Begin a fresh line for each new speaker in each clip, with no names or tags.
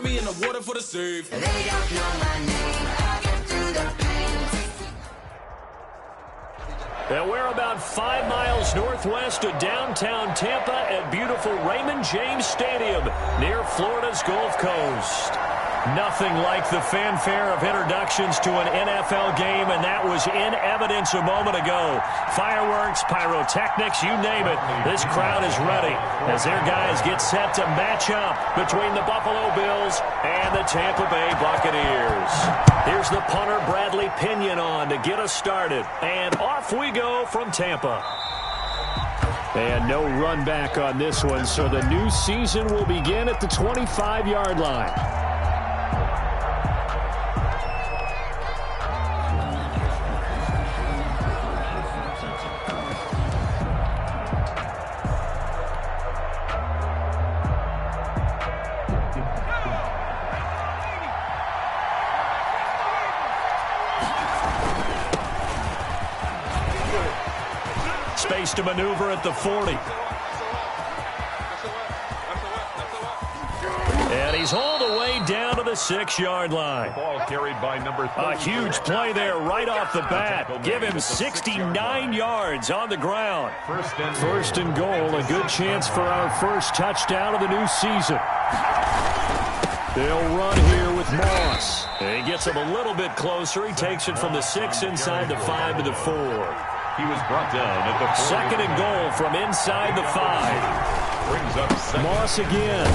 be in the water for the save.
They don't know my name. I'll get through the pain.
And we're about 5 miles northwest of downtown Tampa at beautiful Raymond James Stadium near Florida's Gulf Coast. Nothing like the fanfare of introductions to an NFL game, and that was in evidence a moment ago. Fireworks, pyrotechnics, you name it. This crowd is ready as their guys get set to match up between the Buffalo Bills and the Tampa Bay Buccaneers. Here's the punter, Bradley Pinion, on to get us started. And off we go from Tampa. And no run back on this one, so the new season will begin at the 25-yard line. Space to maneuver at the 40. And he's all the way down to the 6-yard line.
Ball carried by number 30.
A huge play there right off the bat. Give him 69 yards on the ground. First and goal, a good chance for our first touchdown of the new season. They'll run here with Moss. And he gets him a little bit closer. He takes it from the 6 inside the 5 to the 4.
He was brought down at the 40.
Second and goal from inside the 5.
Brings up
Moss again.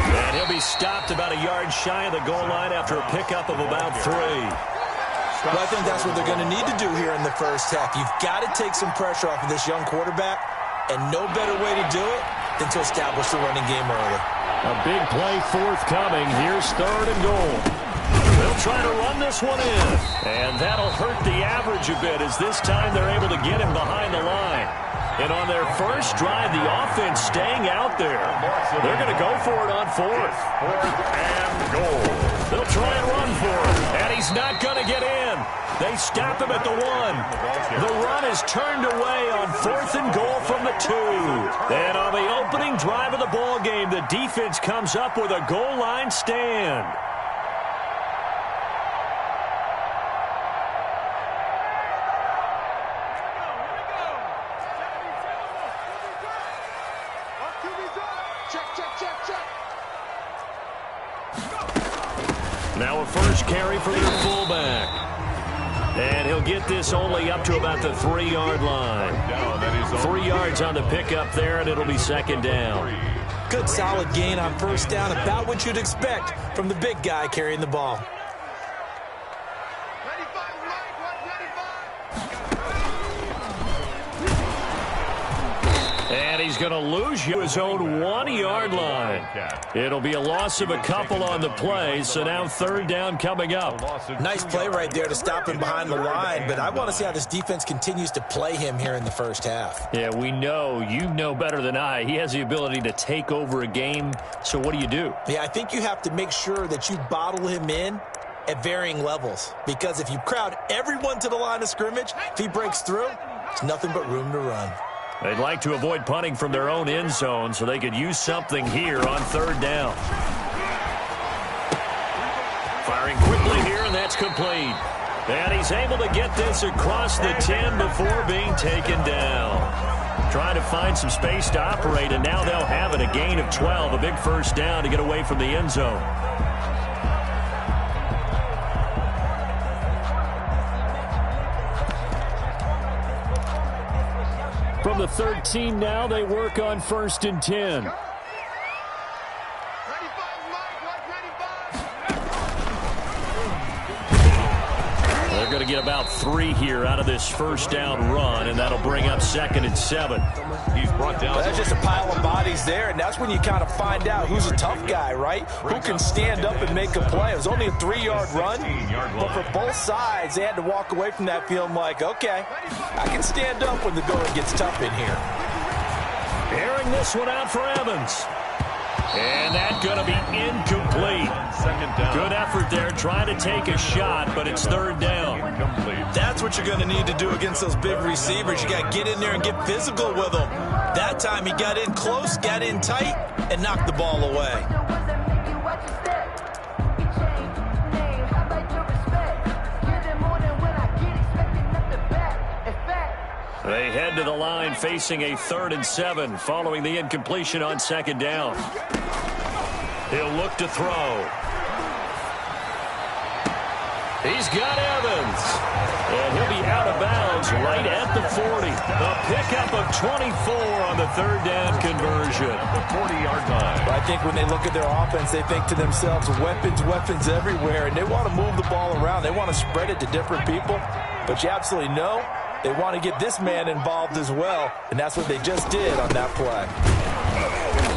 And he'll be stopped about a yard shy of the goal line after a pickup of about 3.
Well, I think that's what they're going to need to do here in the first half. You've got to take some pressure off of this young quarterback, and no better way to do it than to establish the running game early.
A big play forthcoming. Here's third and goal. They'll try to run this one in. And that'll hurt the average a bit as this time they're able to get him behind the line. And on their first drive, the offense staying out there. They're going to go for it on fourth.
Fourth and goal.
They'll try and run for it. And he's not going to get in. They stop him at the 1. The run is turned away on fourth and goal from the 2. And on the opening drive of the ball game, the defense comes up with a goal line stand. Now a first carry for their fullback. And he'll get this only up to about the 3-yard line. 3 yards on the pickup there, and it'll be second down.
Good solid gain on first down, about what you'd expect from the big guy carrying the ball.
And he's going to lose his own 1-yard line. It'll be a loss of a couple on the play, so now third down coming up.
Nice play right there to stop him behind the line, but I want to see how this defense continues to play him here in the first half.
Yeah, we know. You know better than I. He has the ability to take over a game, so what do?
Yeah, I think you have to make sure that you bottle him in at varying levels, because if you crowd everyone to the line of scrimmage, if he breaks through, there's nothing but room to run.
They'd like to avoid punting from their own end zone so they could use something here on third down. Firing quickly here, and that's complete. And he's able to get this across the 10 before being taken down. Trying to find some space to operate, and now they'll have it. A gain of 12, a big first down to get away from the end zone. From the 13 now, they work on first and 10. They're going to get about 3 here out of this first down run, and that'll bring up second and 7.
He's brought down.
Well, there's just a pile of bodies there, and that's when you kind of find out who's a tough guy, right? Who can stand up and make a play. It was only a 3-yard run, but for both sides, they had to walk away from that feeling like, okay, I can stand up when the going gets tough in here.
Airing this one out for Evans. And that's going to be incomplete.
Second down.
Good effort there, trying to take a shot, but it's third down.
That's what you're going to need to do against those big receivers. You got to get in there and get physical with them. That time he got in close, got in tight, and knocked the ball away.
head to the line facing a 3rd and 7 following the incompletion on 2nd down. He'll look to throw. He's got Evans. And he'll be out of bounds right at the 40. A pickup of 24 on the 3rd down conversion.
The 40-yard line.
I think when they look at their offense, they think to themselves, weapons everywhere, and they want to move the ball around. They want to spread it to different people. But you absolutely know they want to get this man involved as well, and that's what they just did on that play.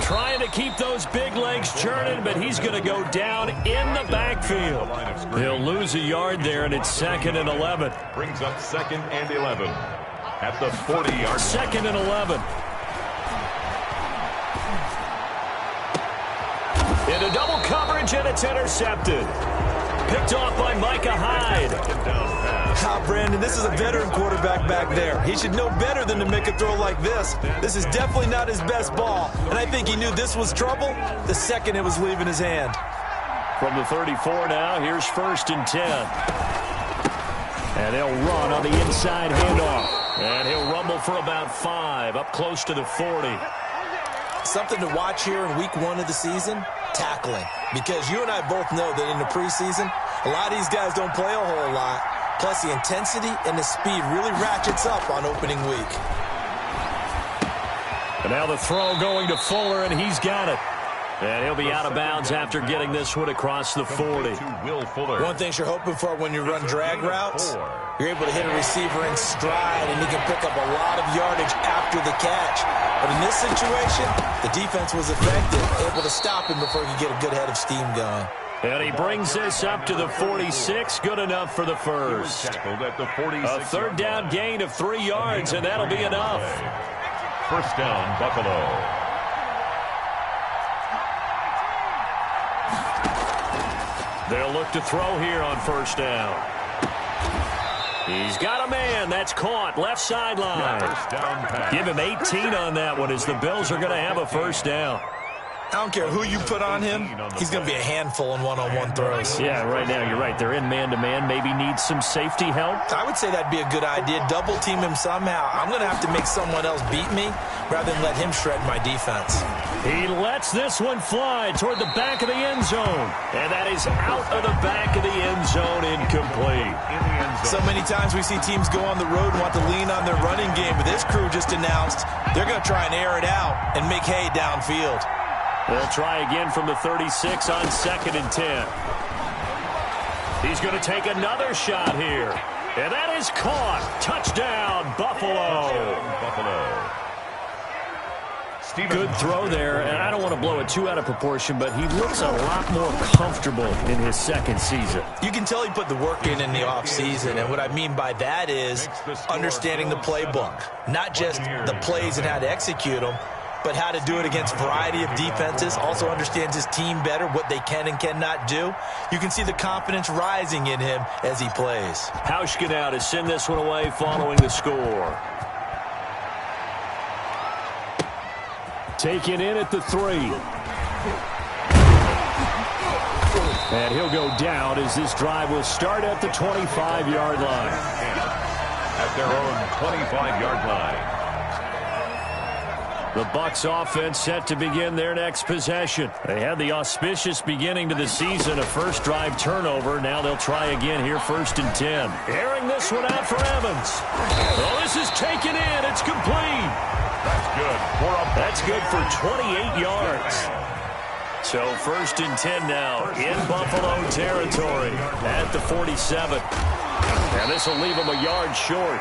Trying to keep those big legs churning, but he's going to go down in the backfield. He'll lose a yard there, and it's 2nd and 11.
Brings up 2nd and 11 at the 40-yard line.
2nd and 11. Into double coverage, and it's intercepted. Picked off by Micah Hyde.
Brandon, this is a veteran quarterback back there. He should know better than to make a throw like this. This is definitely not his best ball, and I think he knew this was trouble the second it was leaving his hand.
From the 34 now, here's 1st and 10. And they'll run on the inside handoff. And he'll rumble for about 5, up close to the 40.
Something to watch here in week 1 of the season, tackling. Because you and I both know that in the preseason, a lot of these guys don't play a whole lot. Plus, the intensity and the speed really ratchets up on opening week.
And now the throw going to Fuller, and he's got it. And he'll be out of bounds after getting this one across the 40.
One thing you're hoping for when you run drag routes, you're able to hit a receiver in stride, and he can pick up a lot of yardage after the catch. But in this situation, the defense was effective, able to stop him before he could get a good head of steam going.
And he brings this up to the 46, good enough for the first. A 3rd down gain of 3 yards, and that'll be enough.
1st down, Buffalo.
They'll look to throw here on 1st down. He's got a man. That's caught. Left sideline. Give him 18 on that one as the Bills are going to have a 1st down.
I don't care who you put on him, he's going to be a handful in one-on-one throws.
Yeah, right now, you're right. They're in man-to-man. Maybe needs some safety help.
I would say that'd be a good idea. Double team him somehow. I'm going to have to make someone else beat me rather than let him shred my defense.
He lets this one fly toward the back of the end zone. And that is out of the back of the end zone, incomplete.
So many times we see teams go on the road and want to lean on their running game, but this crew just announced they're going to try and air it out and make hay downfield.
They'll try again from the 36 on 2nd and 10. He's going to take another shot here. And that is caught. Touchdown, Buffalo. Good throw there, and I don't want to blow it too out of proportion, but he looks a lot more comfortable in his 2nd season.
You can tell he put the work in the offseason, and what I mean by that is understanding the playbook. Not just the plays and how to execute them, but how to do it against a variety of defenses. Also understands his team better, what they can and cannot do. You can see the confidence rising in him as he plays.
Hauschka now to send this one away following the score. Taken in at the 3. And he'll go down as this drive will start at the 25-yard line.
At their own 25-yard line.
The Bucs offense set to begin their next possession. They had the auspicious beginning to the season, a first drive turnover. Now they'll try again here, 1st and 10. Airing this one out for Evans. Oh, this is taken in. It's complete.
That's good.
That's good for 28 yards. So 1st and 10 now in Buffalo territory at the 47. And this will leave them a yard short.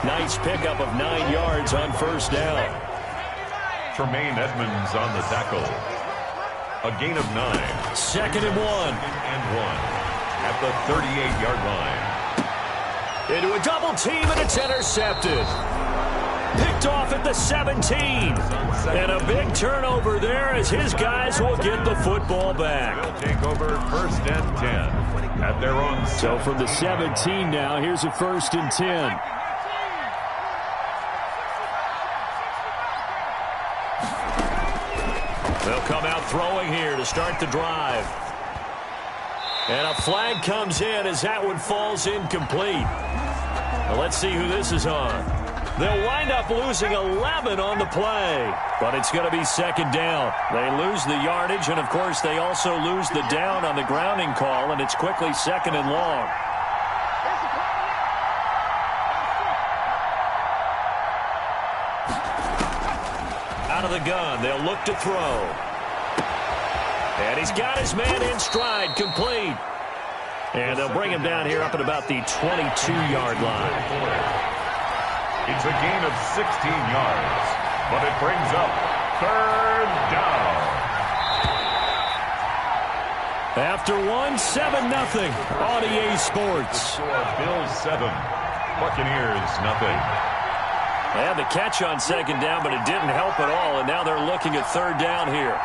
Nice pickup of 9 yards on 1st down.
Tremaine Edmonds on the tackle. A gain of 9.
2nd and 1.
And 1 at the 38-yard line.
Into a double team, and it's intercepted. Picked off at the 17. And a big turnover there as his guys will get the football back.
They'll take over 1st and 10 at their own.
So from the 17 now, here's a 1st and 10. They'll come out throwing here to start the drive. And a flag comes in as that one falls incomplete. Now let's see who this is on. They'll wind up losing 11 on the play, but it's going to be second down. They lose the yardage, and, of course, they also lose the down on the grounding call, and it's quickly second and long. Out of the gun, they'll look to throw. And he's got his man in stride, complete. And they'll bring him down here up at about the 22-yard line.
It's a gain of 16 yards, but it brings up third down.
After 7-0 on EA Sports.
Bills 7, Buccaneers nothing.
They had the catch on second down, but it didn't help at all, and now they're looking at third down here.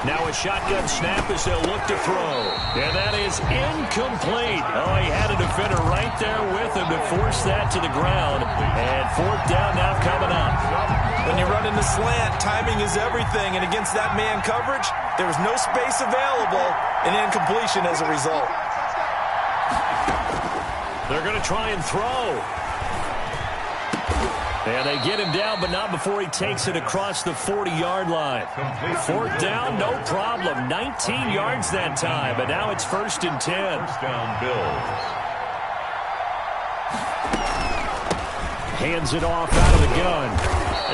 Now a shotgun snap as they'll look to throw. And that is incomplete. Oh, he had a defender right there with him to force that to the ground. And fourth down now coming up.
When you run in the slant, timing is everything. And against that man coverage, there was no space available, and incompletion as a result.
They're going to try and throw. And they get him down, but not before he takes it across the 40-yard line. Fourth down, no problem. 19 yards that time, but now it's 1st and 10.
First down, Bills.
Hands it off out of the gun.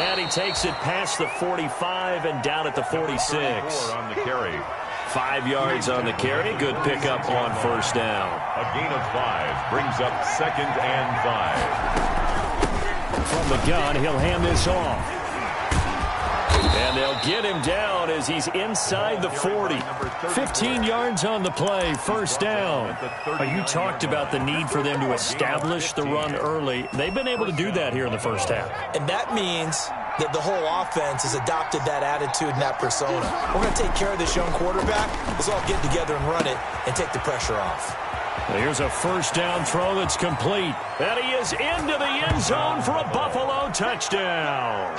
And he takes it past the 45 and down at the 46.
4 on the carry.
5 yards on the carry. Good pickup on first down.
A gain of 5 brings up 2nd and 5.
From the gun, he'll hand this off. And they'll get him down as he's inside the 40. 15 yards on the play, first down. You talked about the need for them to establish the run early. They've been able to do that here in the first half.
And that means that the whole offense has adopted that attitude and that persona. We're going to take care of this young quarterback. Let's all get together and run it and take the pressure off.
Here's a first down throw that's complete. And he is into the end zone for a Buffalo touchdown.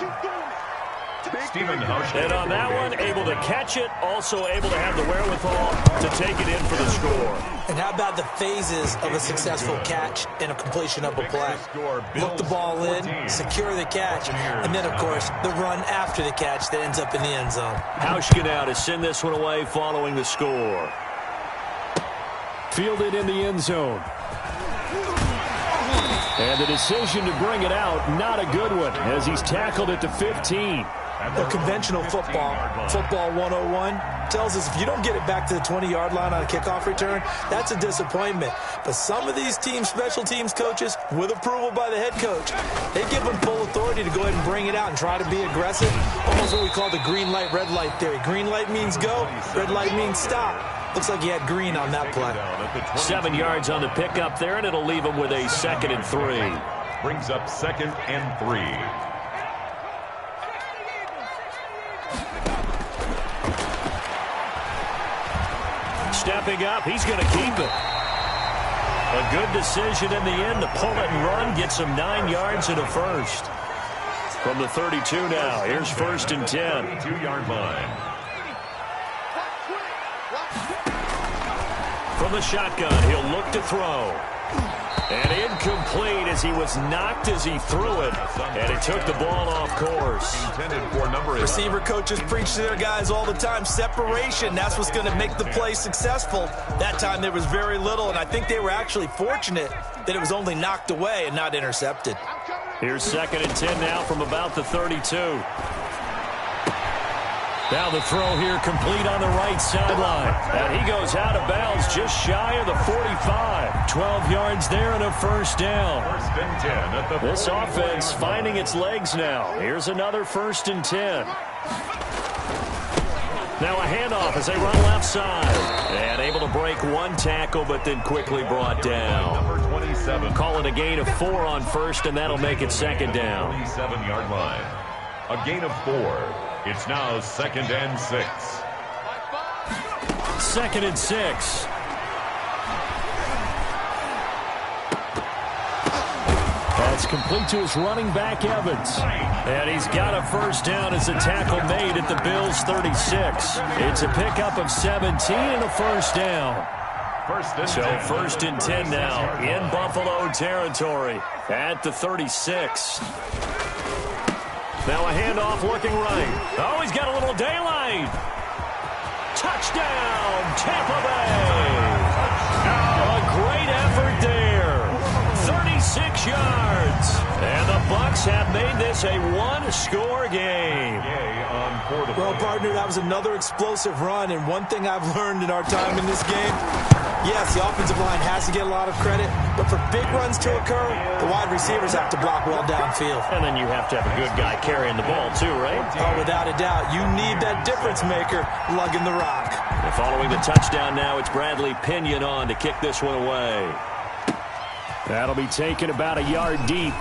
And on that one, able to catch it, also able to have the wherewithal to take it in for the score.
And how about the phases of a successful catch and a completion of a play? Look the ball in, secure the catch, and then, of course, the run after the catch that ends up in the end zone.
Hauschka now to send this one away following the score. Fielded in the end zone. And the decision to bring it out, not a good one, as he's tackled at the 15.
The conventional football 101, tells us if you don't get it back to the 20-yard line on a kickoff return, that's a disappointment. But some of these team special teams coaches, with approval by the head coach, they give them full authority to go ahead and bring it out and try to be aggressive. Almost what we call the green light, red light theory. Green light means go, red light means stop. Looks like he had green on that play.
7 yards on the pickup there, and it'll leave him with a 2nd and 3.
Brings up 2nd and 3.
Stepping up, he's going to keep it. A good decision in the end to pull it and run, gets him 9 yards and a first. From the 32 now, here's 1st and 10.
2-yard line.
From the shotgun, he'll look to throw. And incomplete as he was knocked as he threw it. And he took the ball off course.
Receiver coaches preach to their guys all the time. Separation, that's what's going to make the play successful. That time there was very little, and I think they were actually fortunate that it was only knocked away and not intercepted.
Here's 2nd and 10 now from about the 32. Now the throw here complete on the right sideline. And he goes out of bounds just shy of the 45. 12 yards there and a first down.
1st and 10 at the
This offense finding its legs now. Here's another 1st and 10. Now a handoff as they run left side. And able to break one tackle, but then quickly brought down.
Number 27.
Call it a gain of 4 on first, and that'll make it 2nd down.
27-yard line. A gain of 4. It's now 2nd and 6.
2nd and 6. That's complete to his running back, Evans. And he's got a first down as a tackle made at the Bills' 36. It's a pickup of 17 and a first down. So first and 10 now in Buffalo territory at the 36. Now a handoff looking right. Oh, he's got a little daylight. Touchdown, Tampa Bay. A great effort there. 36 yards. And the Bucs have made this a one-score game.
Well, partner, that was another explosive run, and one thing I've learned in our time in this game, yes, the offensive line has to get a lot of credit, but for big runs to occur, the wide receivers have to block well downfield.
And then you have to have a good guy carrying the ball too, right?
Oh, without a doubt. You need that difference maker lugging the rock.
And following the touchdown now, it's Bradley Pinion on to kick this one away. That'll be taken about a yard deep.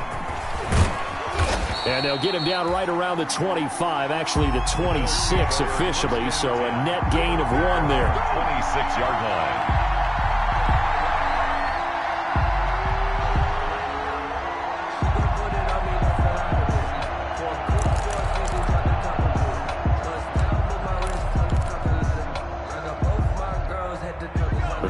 And they'll get him down right around the 25, actually the 26 officially, so a net gain of 1 there.
26-yard line.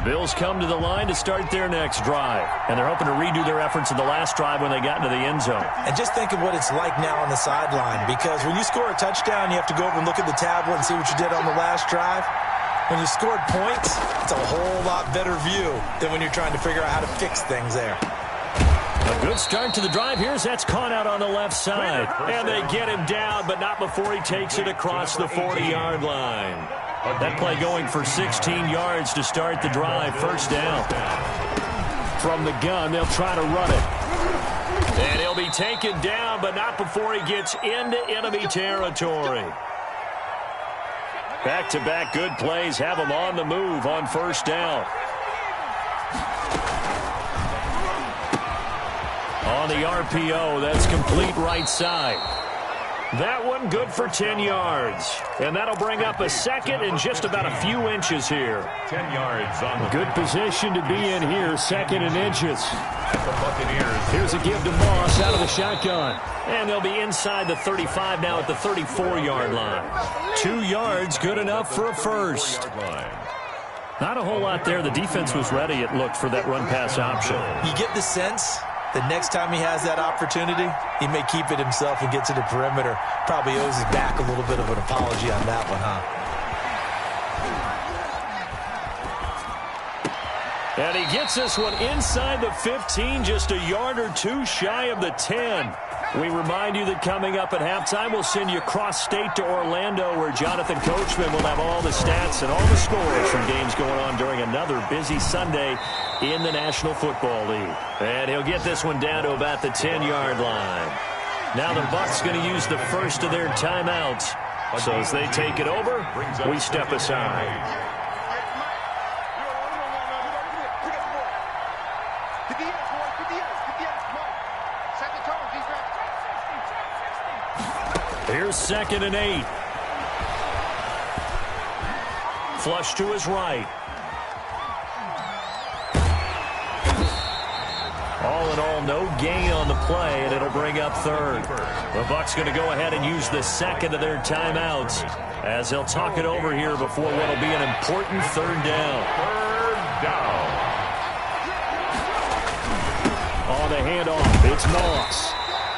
Bills come to the line to start their next drive, and they're hoping to redo their efforts in the last drive when they got into the end zone.
And just think of what it's like now on the sideline, because when you score a touchdown, you have to go over and look at the tablet and see what you did on the last drive. When you scored points, it's a whole lot better view than when you're trying to figure out how to fix things there.
A good start to the drive here as that's caught out on the left side. And they get him down, but not before he takes it across the 40-yard line. That play going for 16 yards to start the drive. First down. From the gun, they'll try to run it. And he'll be taken down, but not before he gets into enemy territory. Back-to-back good plays have him on the move on first down. On the RPO, that's complete right side. That one good for 10 yards. And that'll bring up a second and just about a few inches here.
10 yards on the
good position to be in here, second and inches.
the Buccaneers.
Here's a give to Moss out of the shotgun. And they'll be inside the 35 now at the 34-yard line. 2 yards, good enough for a first. Not a whole lot there. The defense was ready, it looked, for that run-pass option.
You get the sense that next time he has that opportunity, he may keep it himself and get to the perimeter. Probably owes his back a little bit of an apology on that one, huh?
And he gets this one inside the 15, just a yard or two shy of the 10. We remind you that coming up at halftime, we'll send you cross-state to Orlando, where Jonathan Coachman will have all the stats and all the scores from games going on during another busy Sunday in the National Football League. And he'll get this one down to about the 10-yard line. Now the Bucs going to use the first of their timeouts. So as they take it over, we step aside. Here's 2nd and 8. Flush to his right. All in all, no gain on the play, and it'll bring up 3rd. The Bucs going to go ahead and use the second of their timeouts as they'll talk it over here before what'll be an important 3rd down.
3rd down.
On the handoff, it's Moss.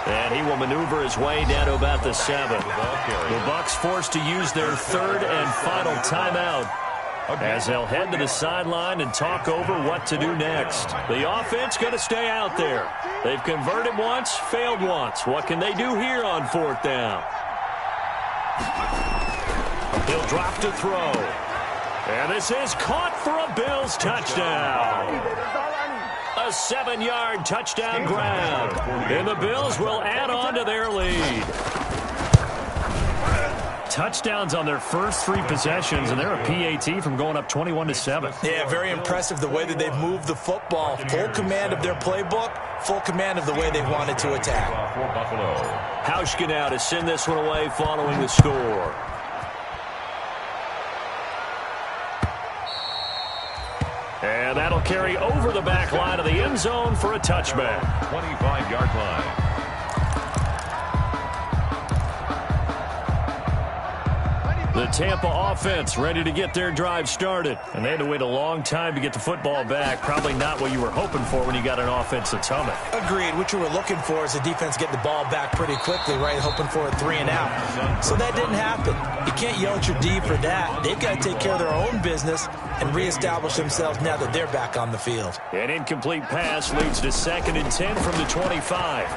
And he will maneuver his way down to about the 7. The Bucs forced to use their 3rd and final timeout as they'll head to the sideline and talk over what to do next. The offense going to stay out there. They've converted once, failed once. What can they do here on 4th down? He'll drop to throw. And this is caught for a Bills touchdown. A 7-yard touchdown grab. And the Bills will add on to their lead. Touchdowns on their first 3 possessions, and they're a PAT from going up 21-7.
Yeah, very impressive the way that they've moved the football. Full command of their playbook, full command of the way they wanted to attack.
Hauschka now to send this one away following the score. And that'll carry over the back line of the end zone for a touchback.
25-yard line.
The Tampa offense ready to get their drive started. And they had to wait a long time to get the football back. Probably not what you were hoping for when you got an offense that's humming.
Agreed. What you were looking for is the defense getting the ball back pretty quickly, right? Hoping for a 3 and out. So that didn't happen. You can't yell at your D for that. They've got to take care of their own business and reestablish themselves now that they're back on the field.
An incomplete pass leads to 2nd and 10 from the 25.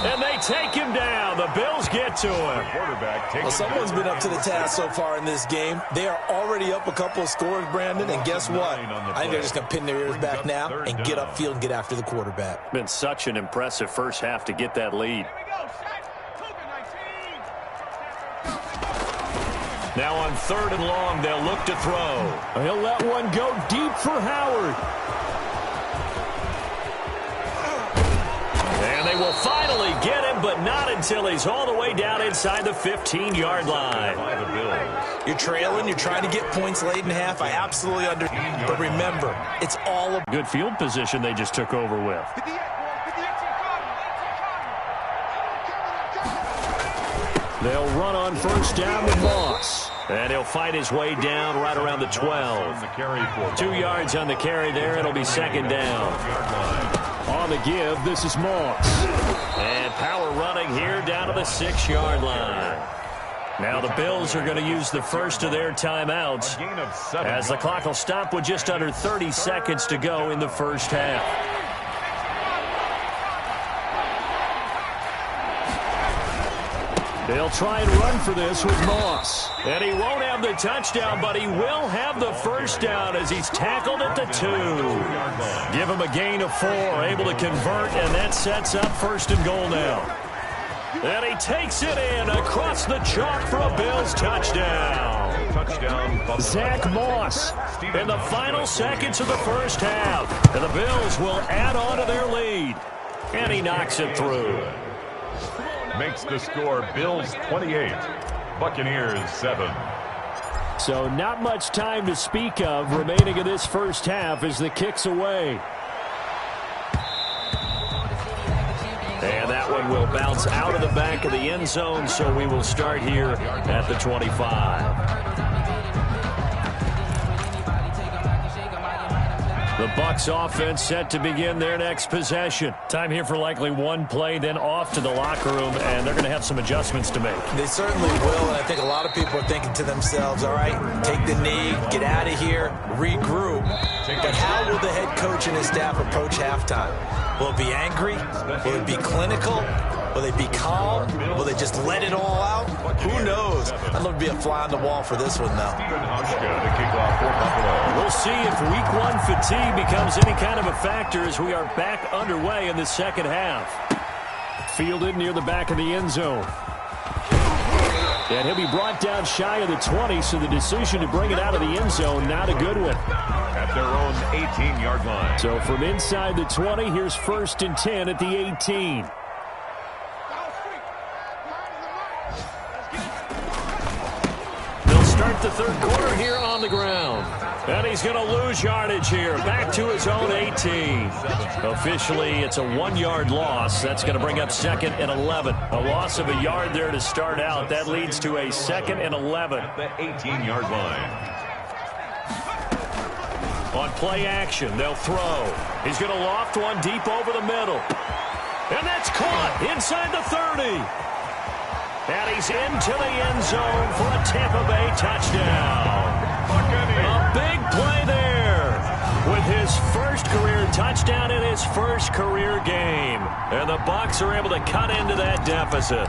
And they take him down. The Bills get to him.
Well, someone's been up to the task so far in this game. They are already up a couple of scores, Brandon, and guess what? I think they're just going to pin their ears back now and get upfield and get after the quarterback.
Been such an impressive first half to get that lead. Now on 3rd and long, they'll look to throw. He'll let one go deep for Howard. And they will finally get him, but not until he's all the way down inside the 15-yard line.
You're trailing. You're trying to get points late in half. I absolutely understand. But remember, it's all a
good field position they just took over with. They'll run on 1st down with Moss. And he'll fight his way down right around the 12. 2 yards on the carry there. It'll be 2nd down. On the give, this is Moss. And power running here down to the 6-yard line. Now the Bills are going to use the first of their timeouts as the clock will stop with just under 30 seconds to go in the first half. They'll try and run for this with Moss. And he won't have the touchdown, but he will have the first down as he's tackled at the 2. Give him a gain of 4, able to convert, and that sets up 1st and goal now. And he takes it in across the chalk for a Bills touchdown. Zach Moss in the final seconds of the first half. And the Bills will add on to their lead. And he knocks it through.
Makes the score Bills 28, Buccaneers 7.
So not much time to speak of remaining in this first half as the kick's away. And that one will bounce out of the back of the end zone, so we will start here at the 25. The Bucs offense set to begin their next possession. Time here for likely one play, then off to the locker room, and they're going to have some adjustments to make.
They certainly will, and I think a lot of people are thinking to themselves, all right, take the knee, get out of here, regroup. But how will the head coach and his staff approach halftime? Will it be angry? Will it be clinical? Will they be calm? Will they just let it all out? Who knows? I'd love to be a fly on the wall for this one, though.
We'll see if week 1 fatigue becomes any kind of a factor as we are back underway in the second half. Fielded near the back of the end zone. And he'll be brought down shy of the 20, so the decision to bring it out of the end zone, not a good one.
At their own 18-yard line.
So from inside the 20, here's 1st and 10 at the 18. Start the third quarter here on the ground. And he's going to lose yardage here. Back to his own 18. Officially, it's a 1-yard loss. That's going to bring up 2nd and 11. A loss of a yard there to start out. That leads to a 2nd and 11.
The 18-yard line.
On play action, they'll throw. He's going to loft one deep over the middle. And that's caught inside the 30. And he's into the end zone for a Tampa Bay touchdown. A big play there with his first career touchdown in his first career game. And the Bucs are able to cut into that deficit.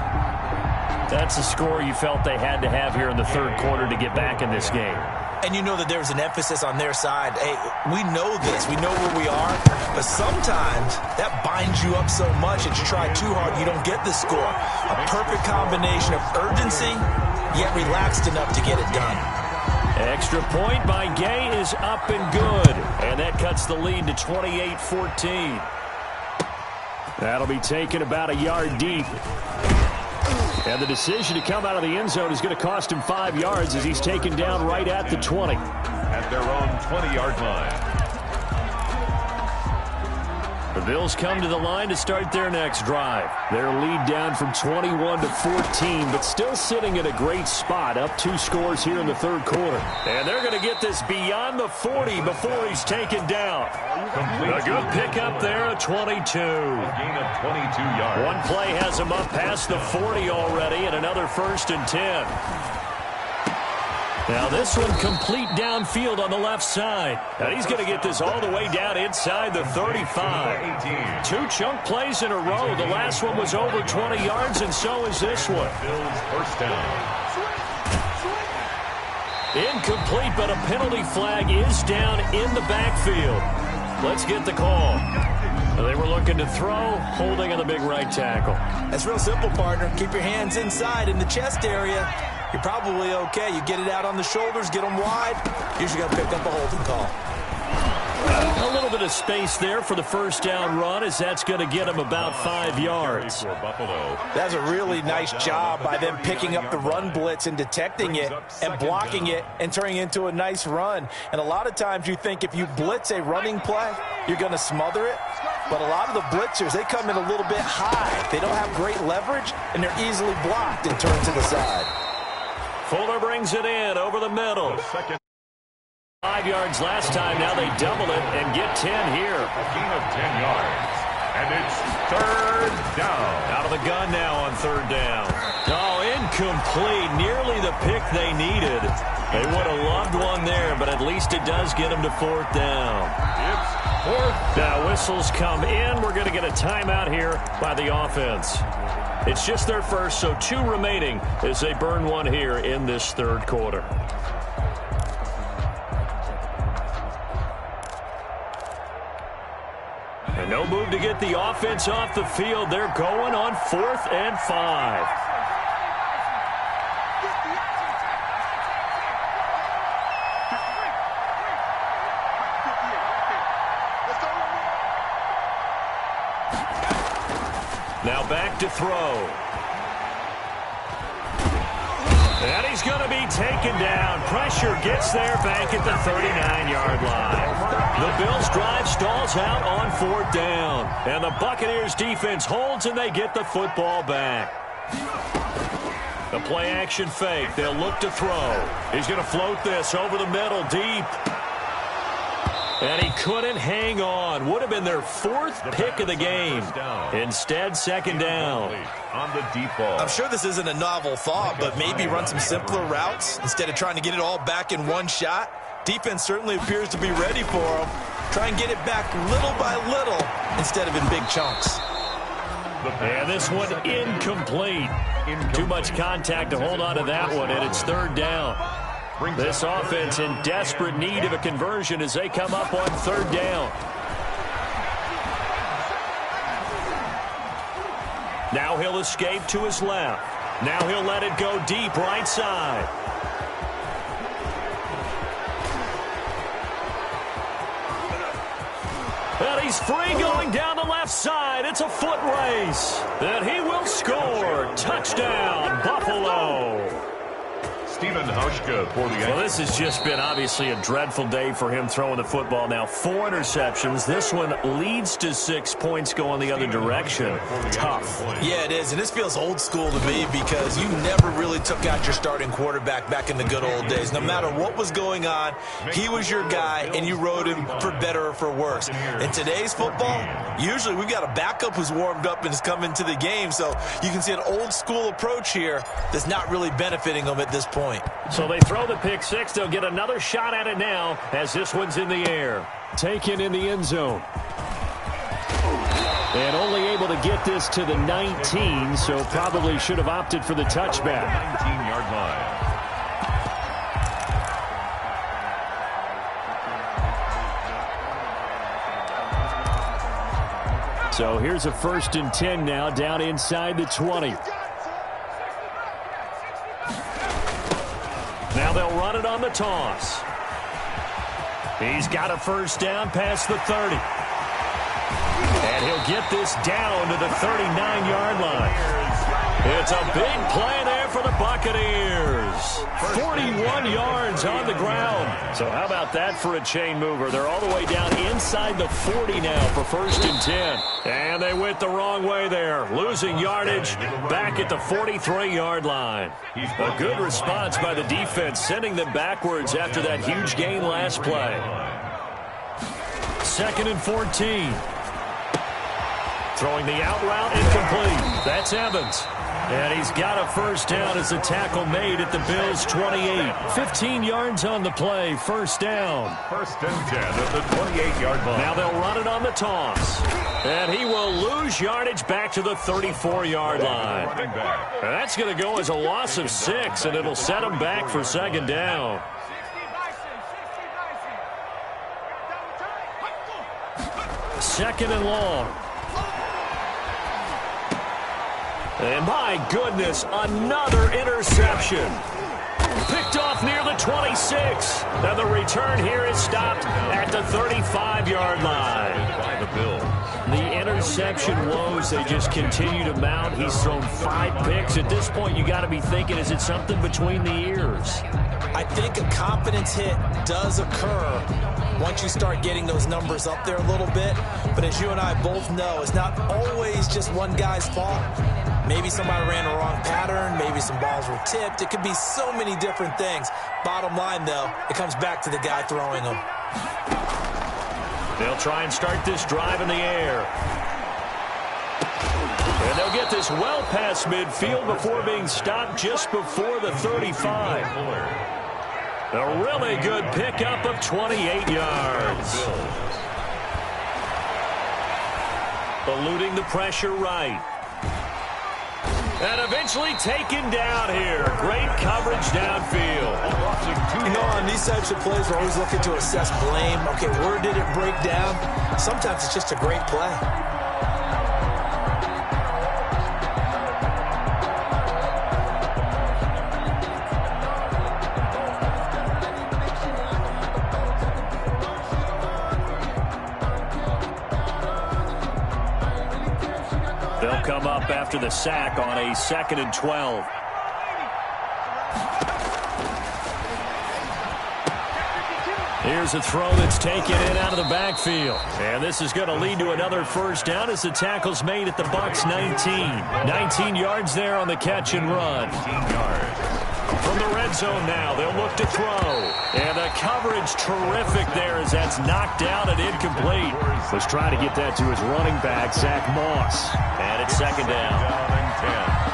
That's a score you felt they had to have here in the third quarter to get back in this game.
And you know that there's an emphasis on their side. Hey, we know this. We know where we are. But sometimes that binds you up so much that you try too hard, you don't get the score. A perfect combination of urgency, yet relaxed enough to get it done.
Extra point by Gay is up and good. And that cuts the lead to 28-14. That'll be taken about a yard deep. And the decision to come out of the end zone is going to cost him 5 yards as he's taken down right at the 20. At
their own 20-yard line.
Bills come to the line to start their next drive. Their lead down from 21 to 14, but still sitting at a great spot, up 2 scores here in the third quarter. And they're going to get this beyond the 40 before he's taken down. A good pickup there at 22.
A gain of 22 yards.
One play has him up past the 40 already, and another 1st and 10. Now this one complete downfield on the left side. And he's going to get this all the way down inside the 35. 2 chunk plays in a row. The last one was over 20 yards, and so is this one.
Bills first down.
Incomplete, but a penalty flag is down in the backfield. Let's get the call. They were looking to throw, holding on the big right tackle.
That's real simple, partner. Keep your hands inside in the chest area. You're probably okay. You get it out on the shoulders, get them wide. Usually got to pick up a holding call.
A little bit of space there for the first down run, as that's going to get him about 5 yards.
That's a really nice job by them picking up the run blitz and detecting it and blocking it and turning it into a nice run. And a lot of times you think if you blitz a running play, you're going to smother it. But a lot of the blitzers, they come in a little bit high. They don't have great leverage, and they're easily blocked and turned to the side.
Fuller brings it in over the middle. 5 yards last time. Now they double it and get 10 here.
A gain of 10 yards. And it's 3rd down.
Out of the gun now on 3rd down. Oh, incomplete. Nearly the pick they needed. They would have loved one there, but at least it does get them to 4th down.
It's 4th down.
Now whistles come in. We're going to get a timeout here by the offense. It's just their first, so 2 remaining as they burn one here in this third quarter. And no move to get the offense off the field. They're going on 4th and 5. Now back to throw. And he's going to be taken down. Pressure gets there back at the 39-yard line. The Bills' drive stalls out on 4th down. And the Buccaneers' defense holds, and they get the football back. The play-action fake. They'll look to throw. He's going to float this over the middle, deep. And he couldn't hang on. Would have been their 4th pick of the game. Instead, 2nd down.
On the deep ball.
I'm sure this isn't a novel thought, but maybe run some simpler routes instead of trying to get it all back in one shot. Defense certainly appears to be ready for them. Try and get it back little by little instead of in big chunks.
And this one incomplete. Too much contact to hold on to that one, and it's 3rd down. This offense in desperate need of a conversion as they come up on 3rd down. Now he'll escape to his left. Now he'll let it go deep right side. And he's free going down the left side. It's a foot race. And he will score. Touchdown, Buffalo.
Stephen Hauschka for the...
Well, this has just been obviously a dreadful day for him throwing the football. Now 4 interceptions. This one leads to 6 points going the other direction. Tough.
Yeah, it is, and this feels old school to me because you never really took out your starting quarterback back in the good old days. No matter what was going on, he was your guy, and you rode him for better or for worse. In today's football, usually we've got a backup who's warmed up and has come into the game, so you can see an old school approach here that's not really benefiting them at this point.
So they throw the pick 6. They'll get another shot at it now as this one's in the air. Taken in the end zone. And only able to get this to the 19, so probably should have opted for the touchback.
19-yard line.
So here's a 1st and 10 now down inside the 20. Now they'll run it on the toss. He's got a 1st down past the 30. And he'll get this down to the 39-yard line. It's a big play there for the Buccaneers. 41 yards on the ground. So how about that for a chain mover? They're all the way down inside the 40 now for 1st and 10. And they went the wrong way there, losing yardage back at the 43-yard line. A good response by the defense, sending them backwards after that huge gain last play. 2nd and 14. Throwing the out route, incomplete. That's Evans. And he's got a 1st down as a tackle made at the Bills' 28. 15 yards on the play, 1st down.
1st and 10 at the 28-yard line.
Now they'll run it on the toss. And he will lose yardage back to the 34-yard line. And that's going to go as a loss of 6, and it'll set him back for 2nd down. 2nd and long. And my goodness, another interception. Picked off near the 26. And the return here is stopped at the 35-yard line.
By the Bills.
The interception woes, they just continue to mount. He's thrown 5 picks. At this point, you got to be thinking, is it something between the ears?
I think a confidence hit does occur once you start getting those numbers up there a little bit. But as you and I both know, it's not always just one guy's fault. Maybe somebody ran the wrong pattern. Maybe some balls were tipped. It could be so many different things. Bottom line, though, it comes back to the guy throwing them.
They'll try and start this drive in the air. And they'll get this well past midfield before being stopped just before the 35. A really good pickup of 28 yards. Eluding the pressure right. And eventually taken down here. Great coverage downfield.
You know, on these types of plays, we're always looking to assess blame. Okay, where did it break down? Sometimes it's just a great play.
They'll come up after the sack on a 2nd and 12. Here's a throw that's taken in out of the backfield. And this is going to lead to another 1st down as the tackle's made at the Bucs' 19. 19 yards there on the catch and run.
19 yards.
From the red zone now, they'll look to throw. And the coverage terrific there as that's knocked down and incomplete. Was trying to get that to his running back, Zach Moss. And it's 2nd down.
Down and 10.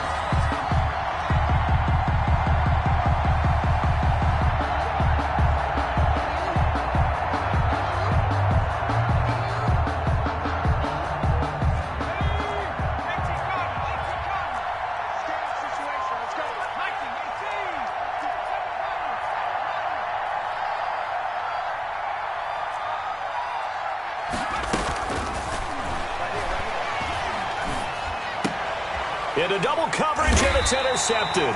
Into double coverage, and it's intercepted.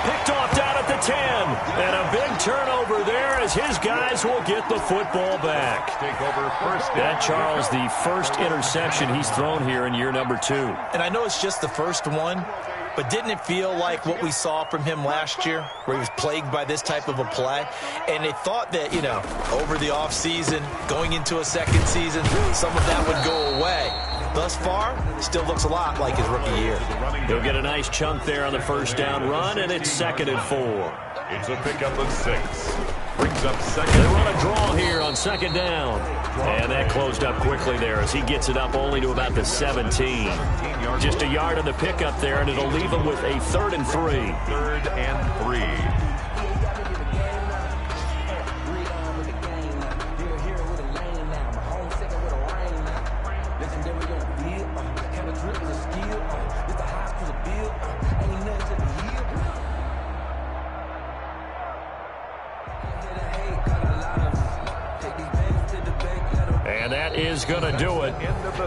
Picked off down at the 10. And a big turnover there as his guys will get the football back.
Take over 1st down.
That, Charles, the 1st interception he's thrown here in year number 2.
And I know it's just the 1st one, but didn't it feel like what we saw from him last year, where he was plagued by this type of a play? And they thought that, you know, over the offseason, going into a 2nd season, some of that would go away. Thus far, still looks a lot like his rookie year.
He'll get a nice chunk there on the 1st down run, and it's 2nd and 4.
It's a pickup of 6. Brings up 2nd.
They run a draw here on 2nd down. And that closed up quickly there as he gets it up only to about the 17. Just a yard on the pickup there, and it'll leave him with a 3rd and 3.
3rd and 3.
And that is going to do it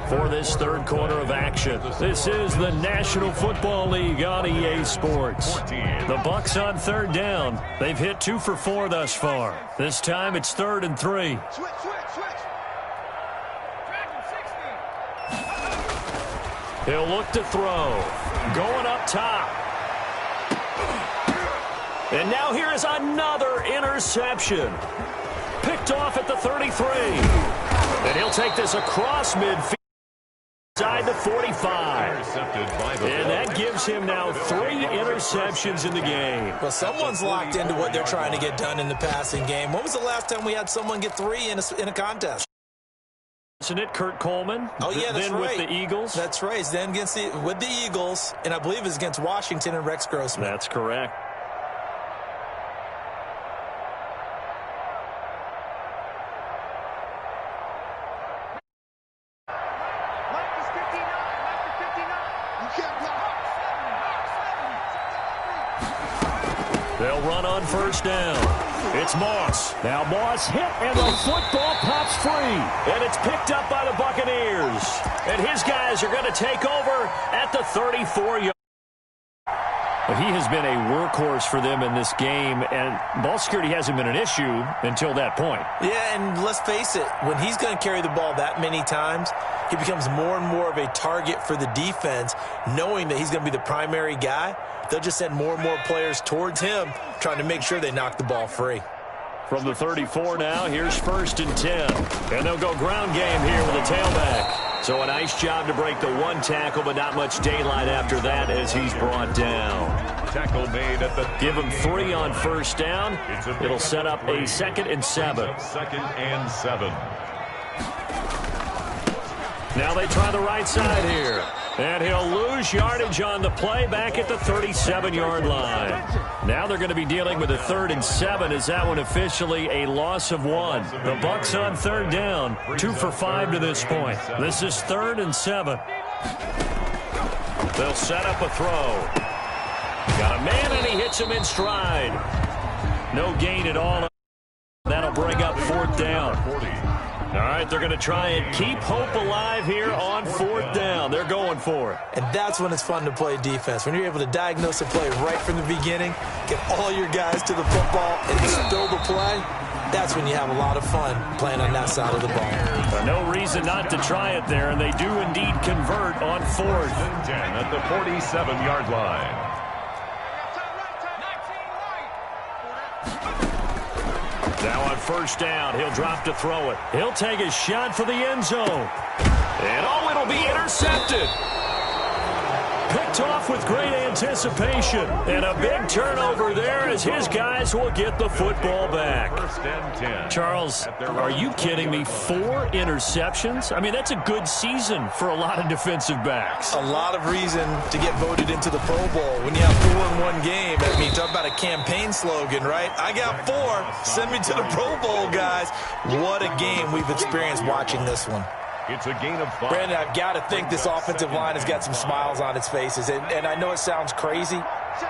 for this 3rd quarter of action. This is the National Football League on EA Sports. The Bucs on 3rd down. They've hit 2 for 4 thus far. This time it's 3rd and 3. He'll look to throw. Going up top. And now here is another interception. Picked off at the 33. And he'll take this across midfield. Inside the 45. And that gives him now 3 interceptions in the game.
Well, someone's locked into what they're trying to get done in the passing game. When was the last time we had someone get 3 in a contest?
Isn't it Kurt Coleman?
Oh, yeah, that's
then
right.
with the Eagles.
That's right. Then with the Eagles, and I believe it's against Washington and Rex Grossman.
That's correct. They'll run on first down. It's Moss. Now Moss hit, and the football pops free. And it's picked up by the Buccaneers. And his guys are going to take over at the 34-yard. He has been a workhorse for them in this game, and ball security hasn't been an issue until that point.
Yeah, and let's face it, when he's going to carry the ball that many times, he becomes more and more of a target for the defense, knowing that he's going to be the primary guy. They'll just send more and more players towards him, trying to make sure they knock the ball free.
From the 34 now, here's 1st and 10. And they'll go ground game here with a tailback. So a nice job to break the 1 tackle, but not much daylight after that as he's brought down.
Tackle made at the...
Give him 3 on first down. It'll set up a 2nd and 7.
2nd and 7.
Now they try the right side here. And he'll lose yardage on the play back at the 37-yard line. Now they're going to be dealing with a 3rd and 7. Is that one officially a loss of 1? The Bucs on 3rd down. 2 for 5 to this point. This is 3rd and 7. They'll set up a throw. Got a man, and he hits him in stride. No gain at all. That'll bring up 4th down. All right, they're going to try and keep hope alive here on 4th down. They're going for it.
And that's when it's fun to play defense. When you're able to diagnose a play right from the beginning, get all your guys to the football, and spill the play, that's when you have a lot of fun playing on that side of the ball.
No reason not to try it there, and they do indeed convert on 4th.
10 at the 47-yard line.
Now on first down, he'll drop to throw it. He'll take a shot for the end zone. And oh, it'll be intercepted. Picked off with great anticipation. And a big turnover there as his guys will get the football back.
1st and 10.
Charles, are you kidding me? 4 interceptions? I mean, that's a good season for a lot of defensive backs.
A lot of reason to get voted into the Pro Bowl. When you have 4 in one game, I mean, talk about a campaign slogan, right? I got 4. Send me to the Pro Bowl, guys. What a game we've experienced watching this one.
It's a gain of 5.
Brandon, I've got to think this offensive line has got some smiles on its faces. And I know it sounds crazy,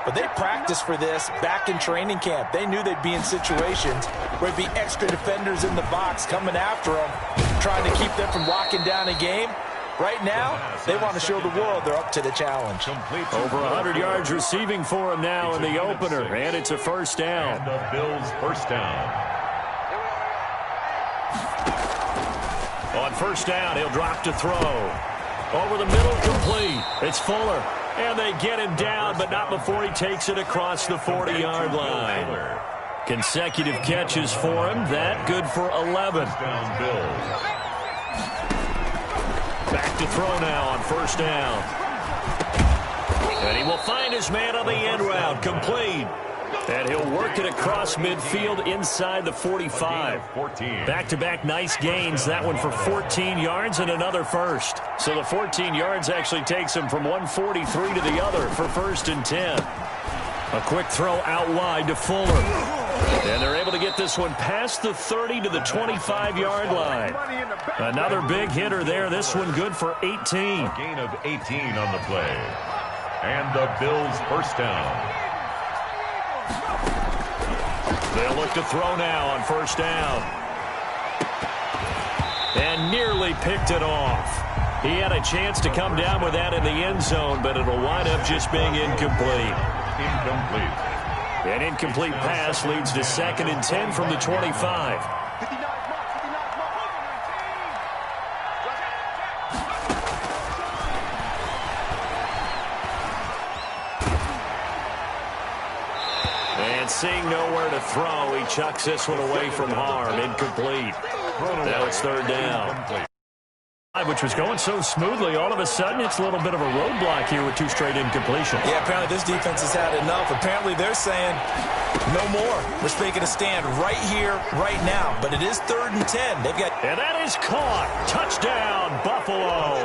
but they practiced for this back in training camp. They knew they'd be in situations where it'd be extra defenders in the box coming after them, trying to keep them from locking down a game. Right now, they want to show the world they're up to the challenge.
Over 100 yards receiving for him now in the opener, and it's a 1st down.
And the Bills' 1st down.
On first down, he'll drop to throw. Over the middle, complete. It's Fuller. And they get him down, but not before he takes it across the 40-yard line. Consecutive catches for him. That good for 11.
Down Bills.
Back to throw now on first down. And he will find his man on the end route. Complete. And he'll work it across midfield inside the 45. Back-to-back nice gains. That one for 14 yards and another 1st. So the 14 yards actually takes him from 143 to the other for 1st and 10. A quick throw out wide to Fuller. And they're able to get this one past the 30 to the 25-yard line. Another big hitter there. This one good for 18.
A gain of 18 on the play. And the Bills' 1st down.
They'll look to throw now on first down. And nearly picked it off. He had a chance to come down with that in the end zone, but it'll wind up just being incomplete.
Incomplete.
An incomplete pass leads to 2nd and 10 from the 25. And seeing nowhere to throw, he chucks this one away from harm. Incomplete. Now it's third down. Which was going so smoothly, all of a sudden it's a little bit of a roadblock here with 2 straight incompletions.
Yeah, apparently this defense has had enough. Apparently they're saying no more. We're making a stand right here, right now. But it is 3rd and 10. They've got...
And that is caught. Touchdown, Buffalo.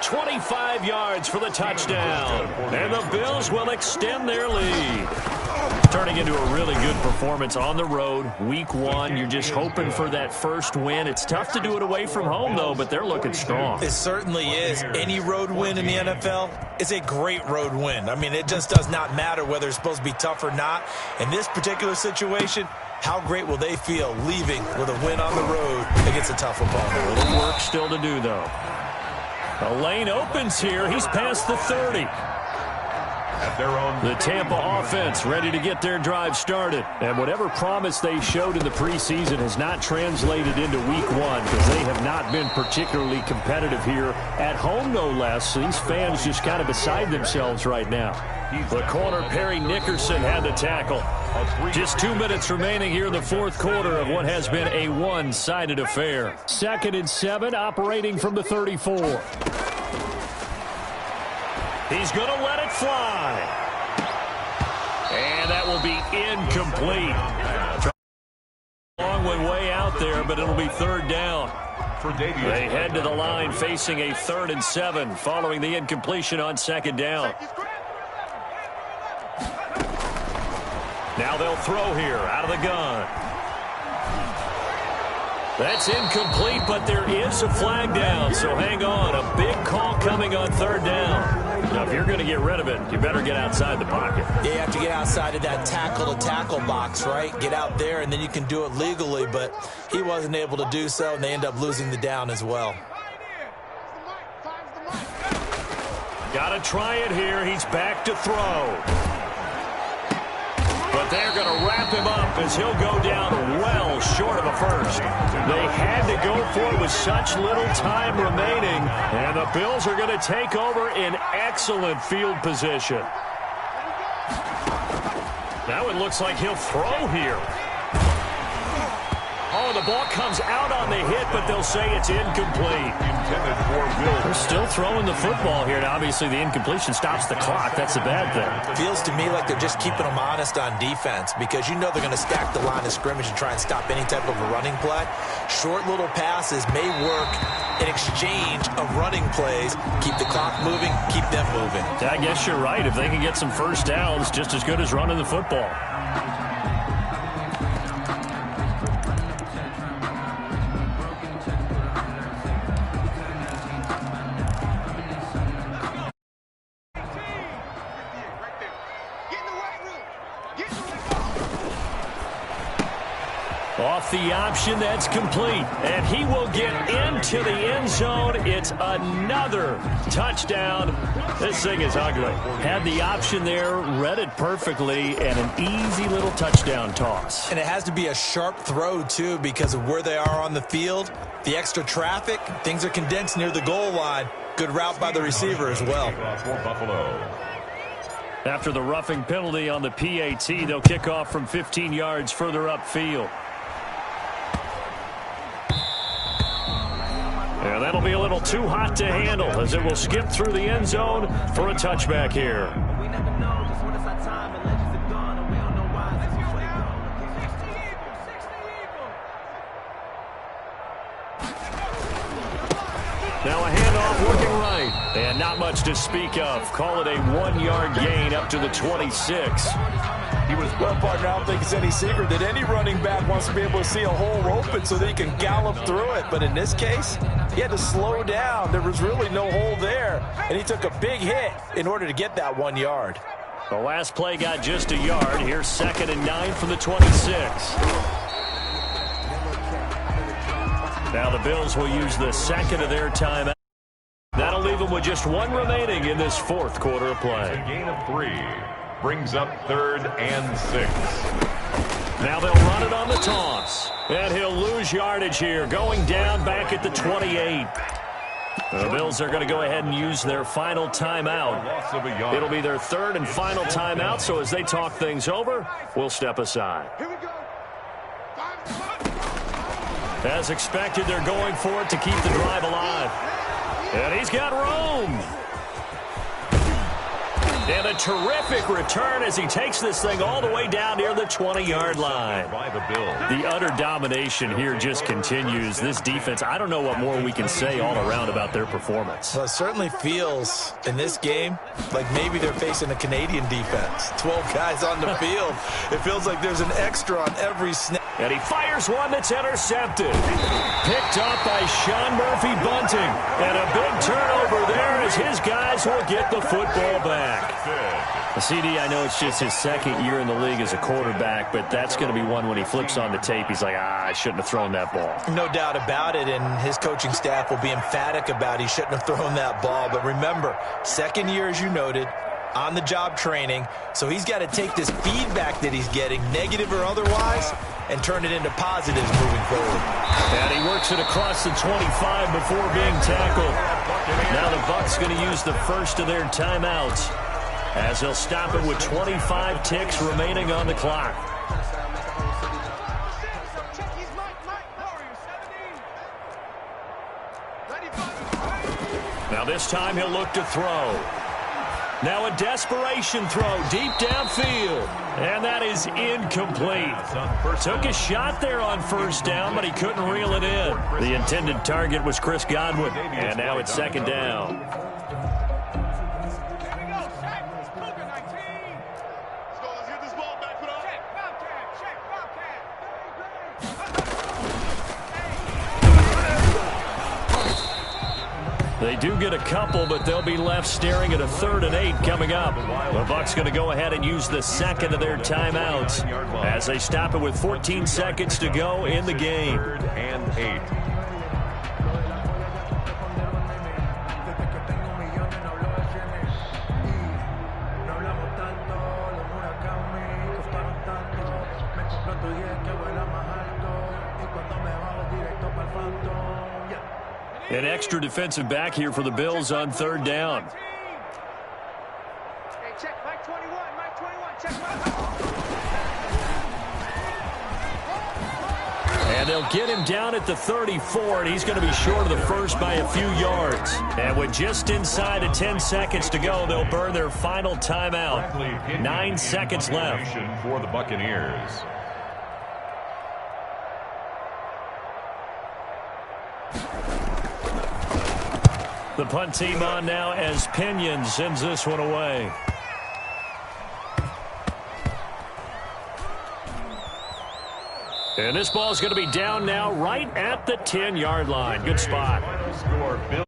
25 yards for the touchdown. And the Bills will extend their lead. Turning into a really good performance on the road. Week 1, you're just hoping for that first win. It's tough to do it away from home, though, but they're looking strong.
It certainly is. Any road win in the NFL is a great road win. I mean, it just does not matter whether it's supposed to be tough or not. In this particular situation, how great will they feel leaving with a win on the road against a tough opponent?
A little work still to do, though. A lane opens here. He's past the 30. The Tampa offense ready to get their drive started. And whatever promise they showed in the preseason has not translated into week 1 because they have not been particularly competitive here at home, no less. So these fans just kind of beside themselves right now. The corner, Perry Nickerson, had the tackle. Just 2 minutes remaining here in the 4th quarter of what has been a one-sided affair. 2nd and 7, operating from the 34. He's going to let it fly. And that will be incomplete. Long way out there, but it'll be 3rd down. They head to the line facing a 3rd and 7 following the incompletion on 2nd down. Now they'll throw here out of the gun. That's incomplete, but there is a flag down, so hang on. A big call coming on 3rd down. Now, if you're going to get rid of it, you better get outside the pocket.
Yeah, you have to get outside of that tackle-to-tackle box, right? Get out there, and then you can do it legally, but he wasn't able to do so, and they end up losing the down as well.
Got to try it here. He's back to throw. But they're going to wrap him up as he'll go down well short of a first. They had to go for it with such little time remaining, and the Bills are going to take over in excellent field position. Now it looks like he'll throw here. Oh, the ball comes out on the hit, but they'll say it's incomplete. They're still throwing the football here, and obviously the incompletion stops the clock. That's the bad thing.
Feels to me like they're just keeping them honest on defense because you know they're going to stack the line of scrimmage and try and stop any type of a running play. Short little passes may work in exchange of running plays. Keep the clock moving, keep them moving.
I guess you're right. If they can get some first downs, just as good as running the football. Off the option, that's complete. And he will get into the end zone. It's another touchdown. This thing is ugly. Had the option there, read it perfectly, and an easy little touchdown toss.
And it has to be a sharp throw, too, because of where they are on the field. The extra traffic, things are condensed near the goal line. Good route by the receiver as well.
After the roughing penalty on the PAT, they'll kick off from 15 yards further upfield. And that'll be a little too hot to handle as it will skip through the end zone for a touchback here. Now a handoff working right. And not much to speak of. Call it a 1-yard gain up to the 26.
Well, partner, I don't think it's any secret that any running back wants to be able to see a hole open so that he can gallop through it. But in this case, he had to slow down. There was really no hole there, and he took a big hit in order to get that 1 yard.
The last play got just a yard. Here's 2nd and 9 from the 26. Now the Bills will use the second of their timeout. That'll leave them with just 1 remaining in this 4th quarter of play.
A gain of 3. Brings up 3rd and 6.
Now they'll run it on the toss. And he'll lose yardage here, going down back at the 28. The Bills are going to go ahead and use their final timeout. It'll be their third and final timeout, so as they talk things over, we'll step aside. As expected, they're going for it to keep the drive alive. And he's got room. And a terrific return as he takes this thing all the way down near the 20-yard line. The utter domination here just continues. This defense, I don't know what more we can say all around about their performance.
Well, it certainly feels in this game like maybe they're facing a Canadian defense. 12 guys on the field. It feels like there's an extra on every snap.
And he fires one that's intercepted. Picked up by Sean Murphy-Bunting. And a big turnover there as his guys will get the football back. CD, I know it's just his second year in the league as a quarterback, but that's going to be one when he flips on the tape, he's like, I shouldn't have thrown that ball.
No doubt about it, and his coaching staff will be emphatic about he shouldn't have thrown that ball. But remember, second year, as you noted, on-the-job training, so he's got to take this feedback that he's getting, negative or otherwise, and turn it into positives moving forward.
And he works it across the 25 before being tackled. Now the Bucs going to use the first of their timeouts as they'll stop it with 25 ticks remaining on the clock. Now this time he'll look to throw. Now a desperation throw deep downfield. And that is incomplete. Took a shot there on first down, but he couldn't reel it in. The intended target was Chris Godwin. And now it's second down. They do get a couple, but they'll be left staring at a 3rd and 8 coming up. The Bucs going to go ahead and use the second of their timeouts as they stop it with 14 seconds to go in the game.
3rd and 8.
An extra defensive back here for the Bills on 3rd down.
Hey, check Mike 21, Mike 21, check
And they'll get him down at the 34, and he's going to be short of the first by a few yards. And with just inside of 10 seconds to go, they'll burn their final timeout. 9 seconds left.
For the Buccaneers.
The punt team on now as Pinion sends this one away. And this ball is going to be down now right at the 10-yard line. Good spot.
Final score, Bills.